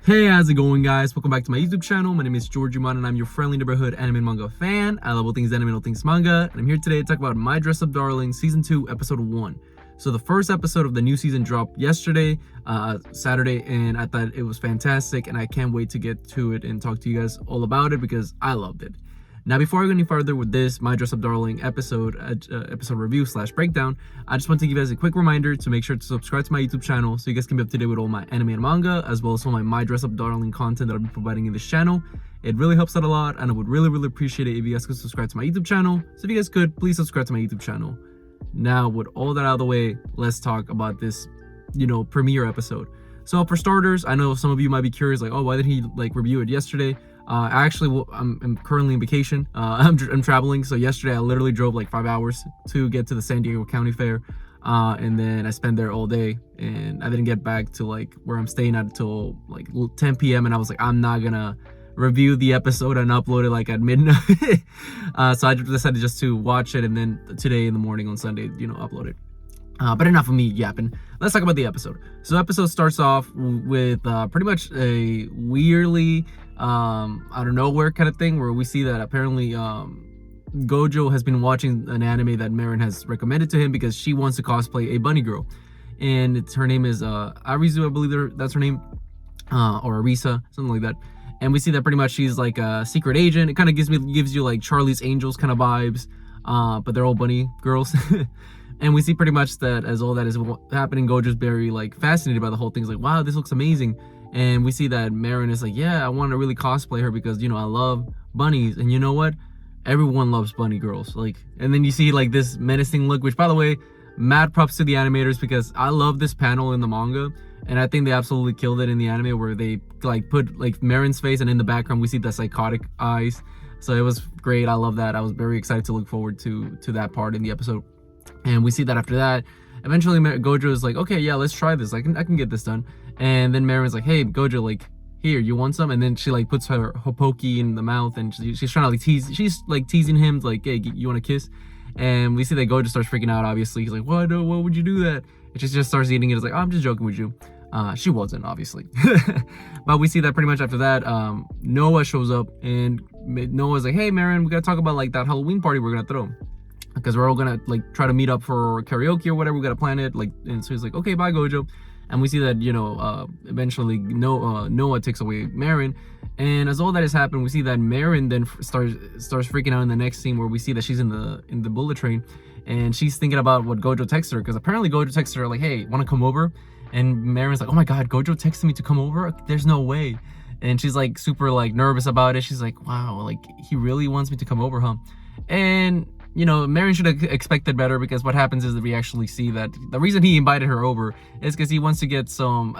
Hey, how's it going, guys? Welcome back to my YouTube channel. My name is Georgiemon and I'm your friendly neighborhood anime and manga fan. I love all things anime and all things manga, and I'm here today to talk about My Dress Up Darling Season 2, Episode 1. So the first episode of the new season dropped yesterday, Saturday, and I thought it was fantastic, and I can't wait to get to it and talk to you guys all about it because I loved it. Now, before I go any further with this My Dress Up Darling episode review / breakdown, I just want to give you guys a quick reminder to make sure to subscribe to my YouTube channel so you guys can be up to date with all my anime and manga, as well as all my Dress Up Darling content that I'll be providing in this channel. It really helps out a lot, and I would really appreciate it if you guys could subscribe to my YouTube channel. So if you guys could, please subscribe to my YouTube channel. Now, with all that out of the way, let's talk about this, premiere episode. So for starters, I know some of you might be curious, like, oh, why did he review it yesterday? I'm currently on vacation. I'm traveling. So yesterday I literally drove like 5 hours to get to the San Diego County Fair. And then I spent there all day, and I didn't get back to like where I'm staying at until like 10 p.m. And I was like, I'm not gonna review the episode and upload it like at midnight. So I decided just to watch it, and then today in the morning on Sunday, upload it. But enough of me yapping. Let's talk about the episode. So the episode starts off with pretty much a weirdly out of nowhere kind of thing, where we see that apparently Gojo has been watching an anime that Marin has recommended to him because she wants to cosplay a bunny girl, and her name is Arizu, I believe that's her name, or Arisa, something like that. And we see that pretty much she's like a secret agent. It kind of gives you like Charlie's Angels kind of vibes, but they're all bunny girls. And we see pretty much that as all that is happening, Gojo's very like fascinated by the whole thing. He's like, wow, this looks amazing. And we see that Marin is like, yeah, I want to really cosplay her because, I love bunnies. And you know what? Everyone loves bunny girls. And then you see like this menacing look, which, by the way, mad props to the animators, because I love this panel in the manga. And I think they absolutely killed it in the anime, where they put Marin's face, and in the background we see the psychotic eyes. So it was great. I love that. I was very excited to look forward to that part in the episode. And we see that after that, eventually Gojo is like, okay, yeah, let's try this. I can get this done. And then Marin's like, hey, Gojo, here, you want some? And then she puts her hoppoki in the mouth, and she's trying to tease. She's teasing him, like, hey, you want a kiss? And we see that Gojo starts freaking out. Obviously, he's like, what? No, why would you do that? And she just starts eating it. It's like, oh, I'm just joking with you. She wasn't, obviously. But we see that pretty much after that, Noah shows up, and Noah's like, hey, Marin, we gotta talk about that Halloween party we're gonna throw, because we're all gonna try to meet up for karaoke or whatever. We gotta plan it. And so he's like, okay, bye, Gojo. And we see that eventually Noah takes away Marin, and as all that has happened, we see that Marin then starts freaking out in the next scene, where we see that she's in the bullet train, and she's thinking about what Gojo texted her, because apparently Gojo texted her like, hey, want to come over? And Marin's like, oh my god, Gojo texted me to come over? There's no way. And she's super nervous about it. She's like, wow, he really wants me to come over, huh? And Marin should have expected better, because what happens is that we actually see that the reason he invited her over is because he wants to get some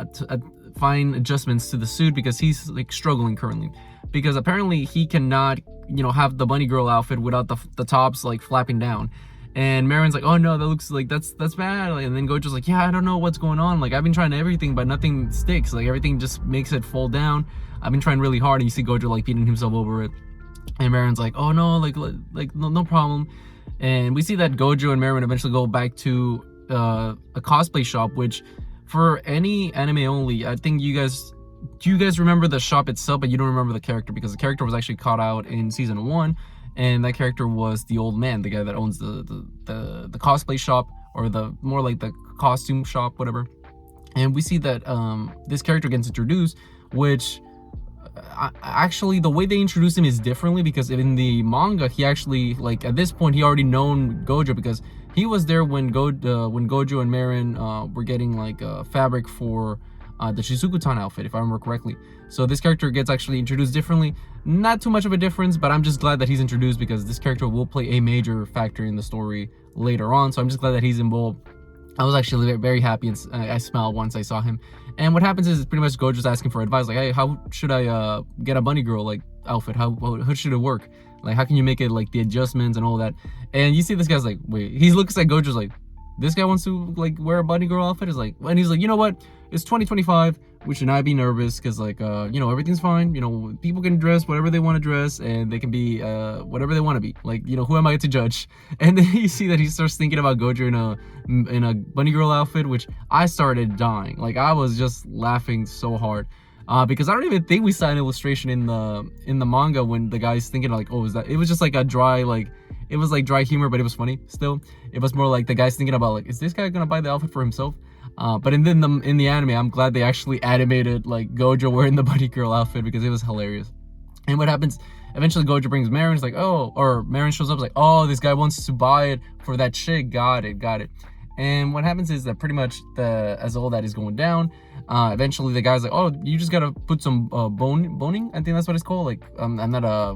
fine adjustments to the suit, because he's struggling currently, because apparently he cannot have the bunny girl outfit without the tops flapping down. And Marin's like, oh no, that looks that's bad. And then Gojo's like, yeah, I don't know what's going on. I've been trying everything, but nothing sticks. Everything just makes it fall down. I've been trying really hard. And you see Gojo beating himself over it. And Marin's like, oh no, no problem. And we see that Gojo and Marin eventually go back to a cosplay shop, which for any anime only, I think do you guys remember the shop itself, but you don't remember the character, because the character was actually caught out in season 1, and that character was the old man, the guy that owns the cosplay shop, or the more the costume shop, whatever. And we see that this character gets introduced, which actually the way they introduce him is differently, because in the manga he actually at this point he already known Gojo, because he was there when Gojo and Marin were getting fabric for the Shizuku-tan outfit, if I remember correctly. So this character gets actually introduced differently. Not too much of a difference, but I'm just glad that he's introduced, because this character will play a major factor in the story later on. So I'm just glad that he's involved. I was actually very happy, and I smiled once I saw him. And what happens is pretty much Gojo's asking for advice, hey, how should I get a bunny girl outfit? How should it work? How can you make it the adjustments and all that? And you see this guy's wait, he looks at Gojo's this guy wants to wear a bunny girl outfit? And he's like, you know what? It's 2025. We should not be nervous, because everything's fine. People can dress whatever they want to dress, and they can be whatever they want to be. Who am I to judge? And then you see that he starts thinking about Gojo in a bunny girl outfit, which I started dying. I was just laughing so hard. because I don't even think we saw an illustration in the manga when the guy's thinking like, oh, is that, it was just like a dry, like, it was like dry humor, but it was funny still. It was more like the guy's thinking about like, is this guy gonna buy the outfit for himself? But in the anime, I'm glad they actually animated like Gojo wearing the bunny girl outfit, because it was hilarious. And what happens, eventually Gojo brings Marin, it's like, oh, or Marin shows up, like, oh, this guy wants to buy it for that chick, got it. And what happens is that pretty much as all that is going down, eventually the guy's like, oh, you just gotta put some boning, I think that's what it's called. Like, I'm not a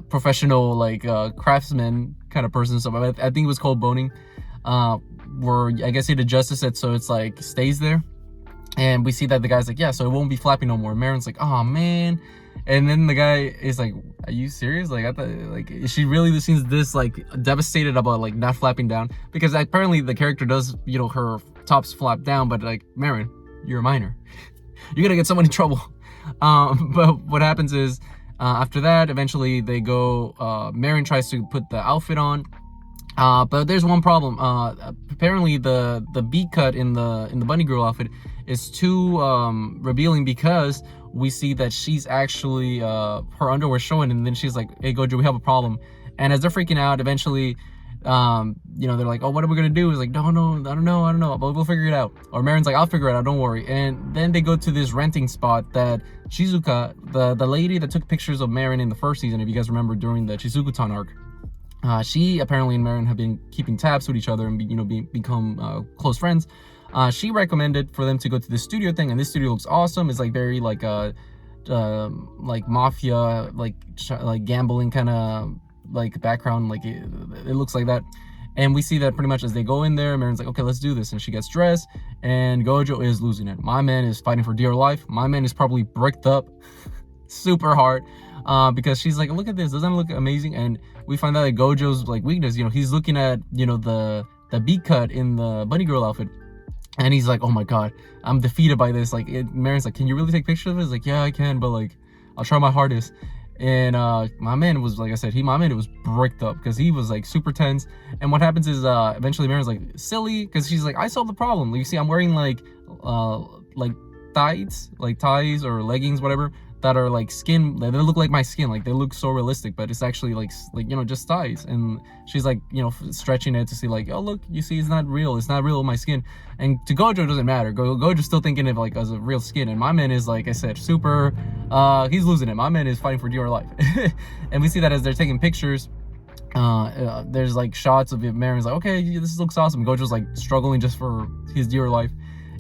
professional like craftsman kind of person, so I think it was called boning, where I guess he'd adjust it so it's like stays there. And we see that the guy's like, yeah, so it won't be flapping no more. Marin's like, oh man. And then the guy is like, are you serious? Like, I thought, like, she really seems this like devastated about like not flapping down, because apparently the character does, you know, her tops flap down, but like, Marin, you're a minor. You're gonna get someone in trouble. But what happens is, after that, eventually they go, Marin tries to put the outfit on. But there's one problem. Apparently the beat cut in the bunny girl outfit is too revealing, because we see that she's actually her underwear showing, and then she's like, hey Gojo, we have a problem. And as they're freaking out, eventually you know, they're like, oh, what are we gonna do? It's like, no, I don't know, but we'll figure it out. Or Marin's like, I'll figure it out, don't worry. And then they go to this renting spot that Shizuka, the lady that took pictures of Marin in the first season, if you guys remember, during the Shizuku-tan arc, she apparently and Marin have been keeping tabs with each other and become close friends. She recommended for them to go to this studio thing, and this studio looks awesome. It's like very like mafia, like gambling kind of like background, like it looks like that. And we see that pretty much as they go in there, Marin's like, okay, let's do this, and she gets dressed, and Gojo is losing it. My man is fighting for dear life. My man is probably bricked up super hard, because she's like, look at this, doesn't it look amazing? And we find out that Gojo's like weakness, you know, he's looking at, you know, the beat cut in the bunny girl outfit, and he's like, oh my god, I'm defeated by this. Like, Marin's like, can you really take pictures of it? He's like, yeah, I can, but like, I'll try my hardest. And my man was, like I said, my man was bricked up, because he was like super tense. And what happens is eventually Marin's like, silly, because she's like, I solved the problem. Like, you see, I'm wearing like ties or leggings, whatever, that are like skin, they look like my skin, like they look so realistic, but it's actually like you know, just ties. And she's like, you know, stretching it to see like, oh look, you see, it's not real my skin. And to Gojo, it doesn't matter. Gojo's still thinking of like as a real skin, and my man is, like I said, super he's losing it. My man is fighting for dear life. And we see that as they're taking pictures, there's like shots of it. Marin's like, okay, this looks awesome. Gojo's like struggling just for his dear life.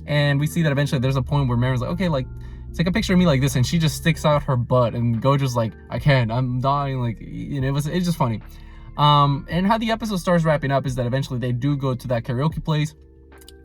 And we see that eventually there's a point where Marin's like, okay, like, take a picture of me like this, and she just sticks out her butt, and Gojo's like, I can't, I'm dying. Like, you know, it's just funny. And how the episode starts wrapping up is that eventually they do go to that karaoke place.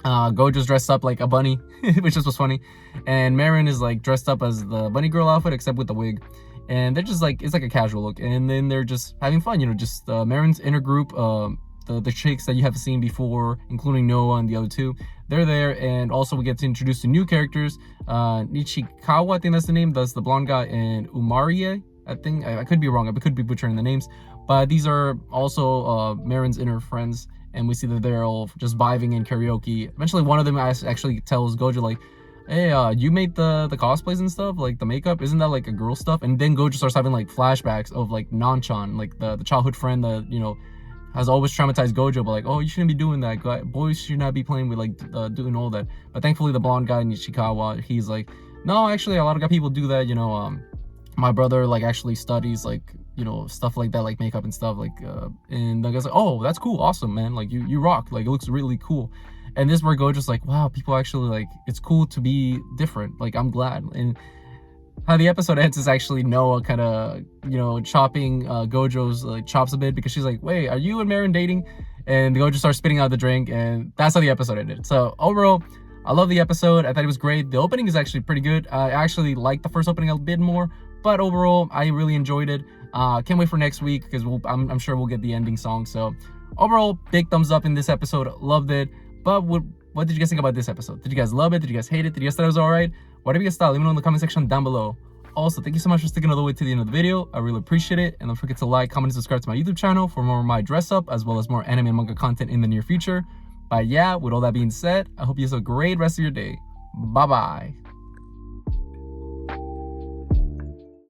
Gojo's dressed up like a bunny, which just was funny, and Marin is like dressed up as the bunny girl outfit, except with the wig. And they're just like, it's like a casual look, and then they're just having fun, you know, just Marin's inner group, the chicks that you have seen before, including Noah and the other two, they're there. And also we get to introduce the new characters, Nichikawa, I think that's the name, that's the blonde guy, and Umarie, I think, I could be wrong, I could be butchering the names, but these are also Marin's inner friends. And we see that they're all just vibing in karaoke. Eventually one of them actually tells Gojo like, hey, you made the cosplays and stuff, like the makeup, isn't that like a girl stuff? And then Gojo starts having like flashbacks of like Nanchan, like the childhood friend that, you know, has always traumatized Gojo, but like, oh, you shouldn't be doing that. Boys should not be playing with like doing all that. But thankfully the blonde guy, Nichikawa, he's like, no, actually a lot of people do that, you know. My brother like actually studies like, you know, stuff like that, like makeup and stuff, like and the guy's like, oh, that's cool, awesome, man, like you rock, like it looks really cool. And this is where Gojo's like, wow, people actually like, it's cool to be different, like I'm glad. And how the episode ends is actually Noah kind of, you know, chopping Gojo's like chops a bit, because she's like, wait, are you and Marin dating? And Gojo starts spitting out the drink, and that's how the episode ended. So overall, I love the episode. I thought it was great. The opening is actually pretty good. I actually liked the first opening a bit more, but overall I really enjoyed it. Can't wait for next week, because I'm sure we'll get the ending song. So overall, big thumbs up in this episode, loved it. But what did you guys think about this episode? Did you guys love it? Did you guys hate it? Did you guys thought it was alright? Whatever you guys thought, let me know in the comment section down below. Also, thank you so much for sticking all the way to the end of the video. I really appreciate it. And don't forget to like, comment, and subscribe to my YouTube channel for more of my dress up, as well as more anime and manga content in the near future. But yeah, with all that being said, I hope you have a great rest of your day. Bye bye.